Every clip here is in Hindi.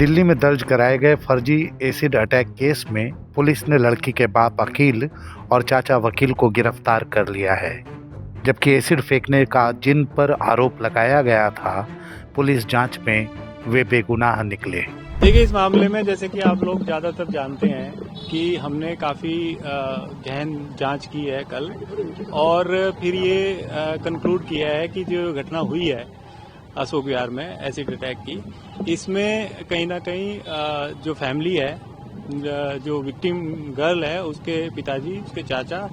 दिल्ली में दर्ज कराए गए फर्जी एसिड अटैक केस में पुलिस ने लड़की के बाप अकील और चाचा वकील को गिरफ्तार कर लिया है, जबकि एसिड फेंकने का जिन पर आरोप लगाया गया था, पुलिस जांच में वे बेगुनाह निकले। देखिए, इस मामले में जैसे कि आप लोग ज़्यादातर जानते हैं कि हमने काफ़ी गहन जांच की है कल, और फिर ये कंक्लूड किया है कि जो घटना हुई है अशोक विहार में एसिड अटैक की, इसमें कहीं ना कहीं जो फैमिली है, जो विक्टिम गर्ल है, उसके पिताजी, उसके चाचा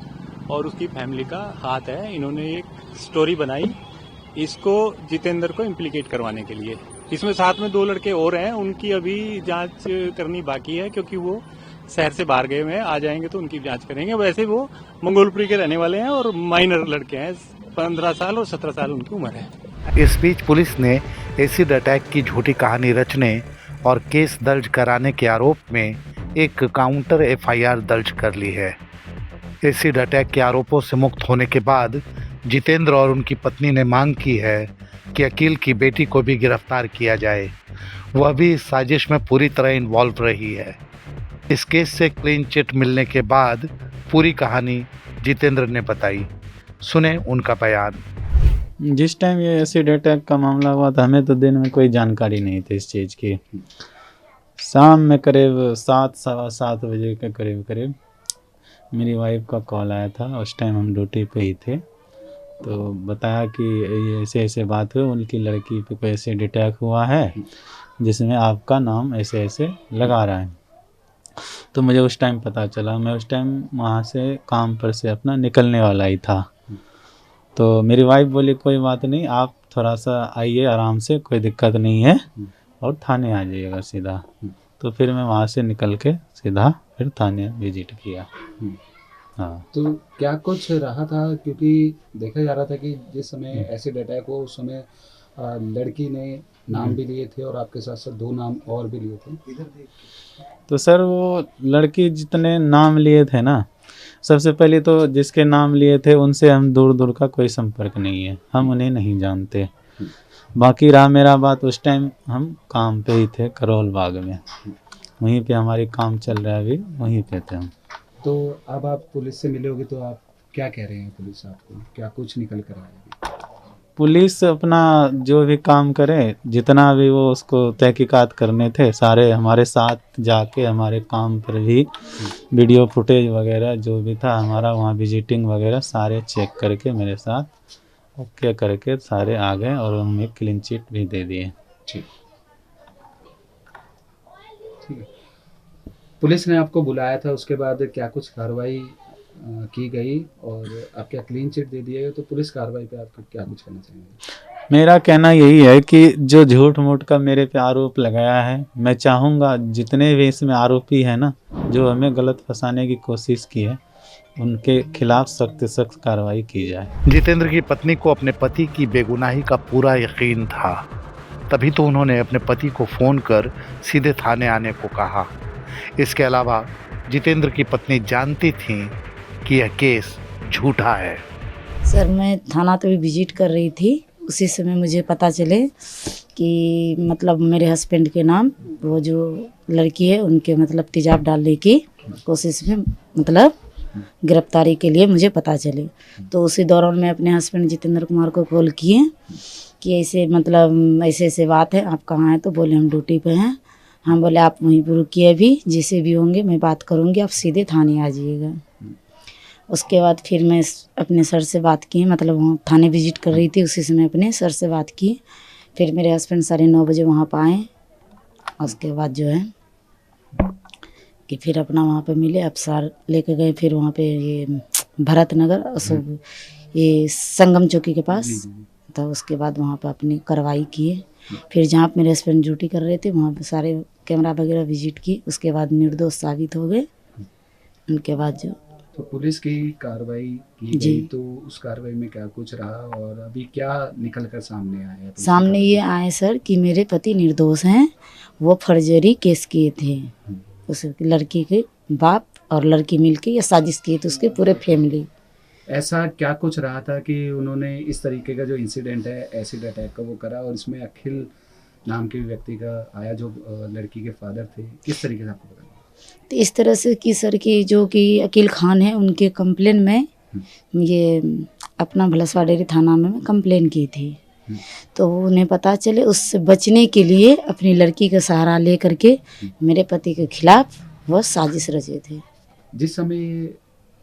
और उसकी फैमिली का हाथ है। इन्होंने एक स्टोरी बनाई इसको जितेंद्र को इम्प्लीकेट करवाने के लिए। इसमें साथ में 2 लड़के और हैं, उनकी अभी जांच करनी बाकी है क्योंकि वो शहर से बाहर गए हुए हैं। आ जाएंगे तो उनकी जांच करेंगे। वैसे वो मंगोलपुरी के रहने वाले हैं और माइनर लड़के हैं, 15 साल और 17 साल उनकी उम्र है। इस बीच पुलिस ने एसिड अटैक की झूठी कहानी रचने और केस दर्ज कराने के आरोप में एक काउंटर एफआईआर दर्ज कर ली है। एसिड अटैक के आरोपों से मुक्त होने के बाद जितेंद्र और उनकी पत्नी ने मांग की है कि अकील की बेटी को भी गिरफ्तार किया जाए। वह भी इस साजिश में पूरी तरह इन्वॉल्व रही है। इस केस से क्लीन चिट मिलने के बाद पूरी कहानी जितेंद्र ने बताई। सुने उनका बयान। जिस टाइम ये एसिड अटैक का मामला हुआ था, हमें तो दिन में कोई जानकारी नहीं थी इस चीज़ की। शाम में करीब 7 सवा 7 बजे के करीब मेरी वाइफ का कॉल आया था। उस टाइम हम ड्यूटी पे ही थे, तो बताया कि ये ऐसे ऐसे बात हुई, उनकी लड़की पे कोई एसिड अटैक हुआ है जिसमें आपका नाम ऐसे ऐसे लगा रहा है। तो मुझे उस टाइम पता चला। मैं उस टाइम वहाँ से काम पर से अपना निकलने वाला ही था। तो मेरी वाइफ बोली कोई बात नहीं, आप थोड़ा सा आइए आराम से, कोई दिक्कत नहीं है, और थाने आ जाइएगा सीधा। तो फिर मैं वहाँ से निकल के सीधा फिर थाने विजिट किया। हाँ, तो क्या कुछ रहा था, क्योंकि देखा जा रहा था कि जिस समय एसिड अटैक हो उस समय लड़की ने नाम भी लिए थे और आपके साथ साथ 2 नाम और भी लिए थे। तो सर वो लड़की जितने नाम लिए थे ना, सबसे पहले तो जिसके नाम लिए थे उनसे हम दूर दूर का कोई संपर्क नहीं है, हम उन्हें नहीं जानते। बाकी रहा मेरा बात, उस टाइम हम काम पे ही थे करोल बाग में, वहीं पे हमारी काम चल रहा है, अभी वहीं पे थे हम। तो अब आप पुलिस से मिले होगे, तो आप क्या कह रहे हैं? पुलिस आपको क्या कुछ निकल कर आएगी? पुलिस अपना जो भी काम करे, जितना भी वो उसको तहकीकात करने थे, सारे हमारे साथ जाके हमारे काम पर भी वीडियो फुटेज वगैरह जो भी था हमारा, वहाँ विजिटिंग वगैरह सारे चेक करके मेरे साथ ओके करके सारे आ गए, और हमें क्लीन चिट भी दे दिए। ठीक है। पुलिस ने आपको बुलाया था, उसके बाद क्या कुछ कार्रवाई की गई और आप क्या क्लीन चिट दे दिए? तो पुलिस कार्रवाई पे आप क्या कुछ कहना चाहेंगे? मेरा कहना यही है कि जो झूठ मूठ का मेरे पे आरोप लगाया है, मैं चाहूँगा जितने भी इसमें आरोपी हैं ना, जो हमें गलत फंसाने की कोशिश की है, उनके खिलाफ सख्त से सख्त कार्रवाई की जाए। जितेंद्र की पत्नी को अपने पति की बेगुनाही का पूरा यकीन था, तभी तो उन्होंने अपने पति को फ़ोन कर सीधे थाने आने को कहा। इसके अलावा जितेंद्र की पत्नी जानती थी कि यह केस झूठा है। सर, मैं थाना तो भी विजिट कर रही थी, उसी समय मुझे पता चले कि मतलब मेरे हस्बैंड के नाम वो जो लड़की है उनके मतलब तेजाब डालने की कोशिश में मतलब गिरफ्तारी के लिए मुझे पता चले। तो उसी दौरान मैं अपने हस्बैंड जितेंद्र कुमार को कॉल किए कि ऐसे मतलब ऐसे ऐसे बात है, आप कहाँ हैं? तो बोले हम ड्यूटी पे हैं। हम बोले आप वहीं पर रुकिए, अभी जैसे भी होंगे मैं बात करूँगी, आप सीधे थाने आ जाइएगा। उसके बाद फिर मैं अपने सर से बात की, मतलब वहाँ थाने विजिट कर रही थी, उसी समय अपने सर से बात की। फिर मेरे हस्बैंड 9:30 बजे वहाँ पर आए। उसके बाद जो है कि फिर अपना वहाँ पे मिले, अफसर लेके गए फिर वहाँ पे ये भरत नगर अशोक ये संगम चौकी के पास। तो उसके बाद वहाँ पे अपनी कार्रवाई किए। फिर जहाँ पे मेरे हस्बैंड ड्यूटी कर रहे थे वहाँ पे सारे कैमरा वगैरह विजिट की। उसके बाद निर्दोष साबित हो गए। उनके बाद जो तो पुलिस की कार्रवाई की गई, तो उस कार्रवाई में क्या कुछ रहा और अभी क्या निकल कर सामने आया? सामने ये आए सर कि मेरे पति निर्दोष हैं, वो फर्जरी केस किए थे। उस लड़की के बाप और लड़की मिलके ये साजिश किए थे, उसके पूरे फैमिली। ऐसा क्या कुछ रहा था कि उन्होंने इस तरीके का जो इंसिडेंट है एसिड अटैक का वो करा, और इसमें अखिल नाम के व्यक्ति का आया जो लड़की के फादर थे, किस तरीके से आपको पता लगा? तो इस तरह से कि सर की जो कि अकील खान है उनके कंप्लेन में ये अपना भलसवा डेरी थाना में मैं कंप्लेन की थी। तो उन्हें पता चले, उससे बचने के लिए अपनी लड़की का सहारा ले करके मेरे पति के खिलाफ वह साजिश रचे थे। जिस समय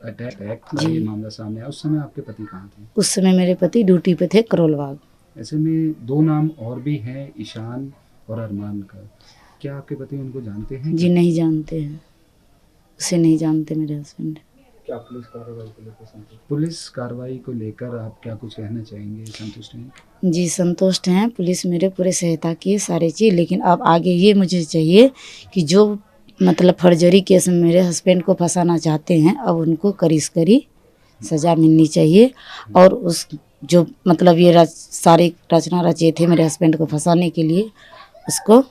अटैक का जी। ये मामला सामने आया, उस समय आपके पति कहाँ थे? उस समय मेरे पति ड्यूटी पे थे करोलबाग। ऐसे में 2 नाम और भी हैं, ईशान और अरमान का। क्या आपके पति उनको जानते हैं? जी नहीं जानते हैं, उसे नहीं जानते मेरे हस्बैंड। क्या पुलिस कार्रवाई को लेकर संतुष्ट? पुलिस कार्रवाई को लेकर आप क्या कुछ कहना चाहेंगे? संतुष्ट हैं? जी संतुष्ट हैं, पुलिस मेरे पूरे सहायता की है सारी चीज़। लेकिन अब आगे ये मुझे चाहिए कि जो मतलब फर्जरी केस में मेरे हस्बैंड को फंसाना चाहते हैं, अब उनको कड़ी से कड़ी सज़ा मिलनी चाहिए। और उस जो मतलब ये सारी रचना रचे थे मेरे हस्बैंड को फंसाने के लिए, उसको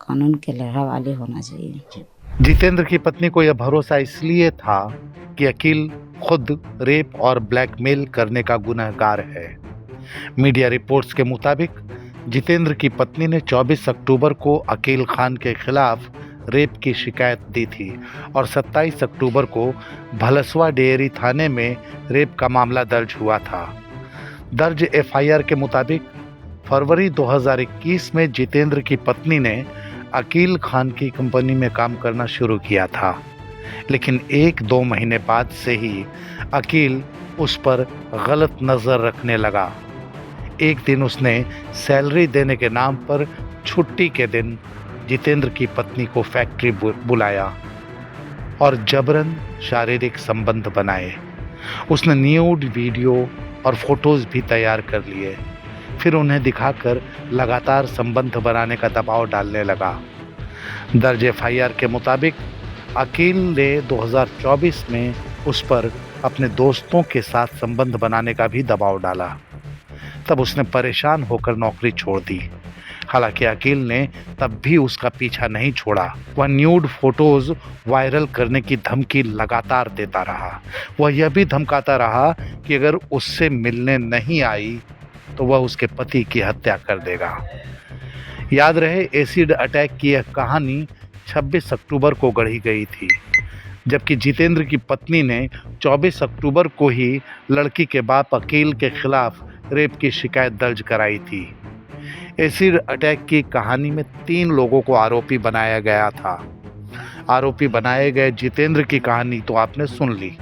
कानून के हवाले होना चाहिए। जितेंद्र की पत्नी को यह भरोसा इसलिए था कि अकील खुद रेप और ब्लैकमेल करने का गुनहगार है। मीडिया रिपोर्ट्स के मुताबिक जितेंद्र की पत्नी ने 24 अक्टूबर को अकील खान के खिलाफ रेप की शिकायत दी थी और 27 अक्टूबर को भलसवा डेयरी थाने में रेप का मामला दर्ज हुआ था। दर्ज एफआईआर के मुताबिक फरवरी 2021 में जितेंद्र की पत्नी ने अकील खान की कंपनी में काम करना शुरू किया था, लेकिन 1-2 महीने बाद से ही अकील उस पर गलत नज़र रखने लगा। एक दिन उसने सैलरी देने के नाम पर छुट्टी के दिन जितेंद्र की पत्नी को फैक्ट्री बुलाया और जबरन शारीरिक संबंध बनाए। उसने न्यूड वीडियो और फोटोज़ भी तैयार कर लिए, फिर उन्हें दिखाकर लगातार संबंध बनाने का दबाव डालने लगा। दर्ज एफआईआर के मुताबिक अकील ने 2024 में उस पर अपने दोस्तों के साथ संबंध बनाने का भी दबाव डाला। तब उसने परेशान होकर नौकरी छोड़ दी। हालांकि अकील ने तब भी उसका पीछा नहीं छोड़ा। वह न्यूड फोटोज वायरल करने की धमकी लगातार देता रहा। वह यह भी धमकाता रहा कि अगर उससे मिलने नहीं आई तो वह उसके पति की हत्या कर देगा। याद रहे, एसिड अटैक की यह कहानी 26 अक्टूबर को गढ़ी गई थी, जबकि जितेंद्र की पत्नी ने 24 अक्टूबर को ही लड़की के बाप अकील के खिलाफ रेप की शिकायत दर्ज कराई थी। एसिड अटैक की कहानी में 3 लोगों को आरोपी बनाया गया था। आरोपी बनाए गए जितेंद्र की कहानी तो आपने सुन ली।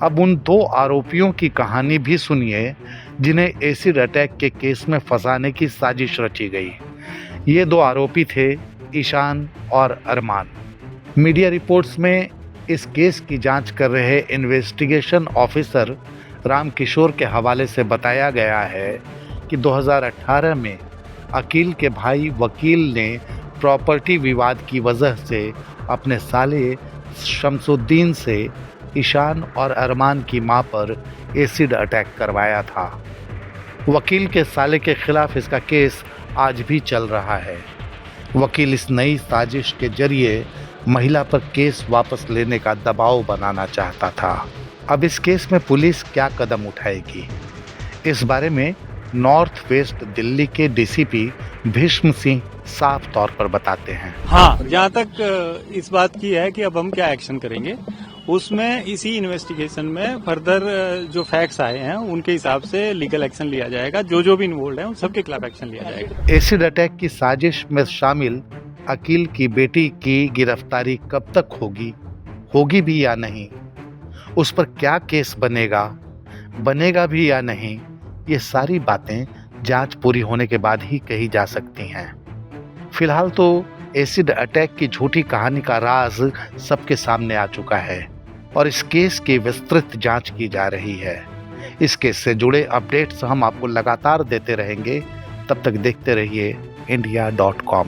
अब उन 2 आरोपियों की कहानी भी सुनिए जिन्हें एसिड अटैक के केस में फंसाने की साजिश रची गई। ये 2 आरोपी थे ईशान और अरमान। मीडिया रिपोर्ट्स में इस केस की जांच कर रहे इन्वेस्टिगेशन ऑफिसर रामकिशोर के हवाले से बताया गया है कि 2018 में अकील के भाई वकील ने प्रॉपर्टी विवाद की वजह से अपने साले शमसुद्दीन से ईशान और अरमान की मां पर एसिड अटैक करवाया था। वकील के साले के खिलाफ इसका केस आज भी चल रहा है। वकील इस नई साजिश के जरिए महिला पर केस वापस लेने का दबाव बनाना चाहता था। अब इस केस में पुलिस क्या कदम उठाएगी, इस बारे में नॉर्थ वेस्ट दिल्ली के डीसीपी भीष्म सिंह साफ तौर पर बताते हैं। हाँ, जहाँ तक इस बात की है कि अब हम क्या एक्शन करेंगे, उसमें इसी इन्वेस्टिगेशन में फर्दर जो फैक्ट्स आए हैं उनके हिसाब से लीगल एक्शन लिया जाएगा। जो भी इन्वॉल्व है उन सबके खिलाफ एक्शन लिया जाएगा। एसिड अटैक की साजिश में शामिल अकील की बेटी की गिरफ्तारी कब तक होगी भी या नहीं, उस पर क्या केस बनेगा भी या नहीं, ये सारी बातें जांच पूरी होने के बाद ही कही जा सकती हैं। फिलहाल तो एसिड अटैक की झूठी कहानी का राज सबके सामने आ चुका है और इस केस की विस्तृत जांच की जा रही है। इस केस से जुड़े अपडेट्स हम आपको लगातार देते रहेंगे। तब तक देखते रहिए India.com।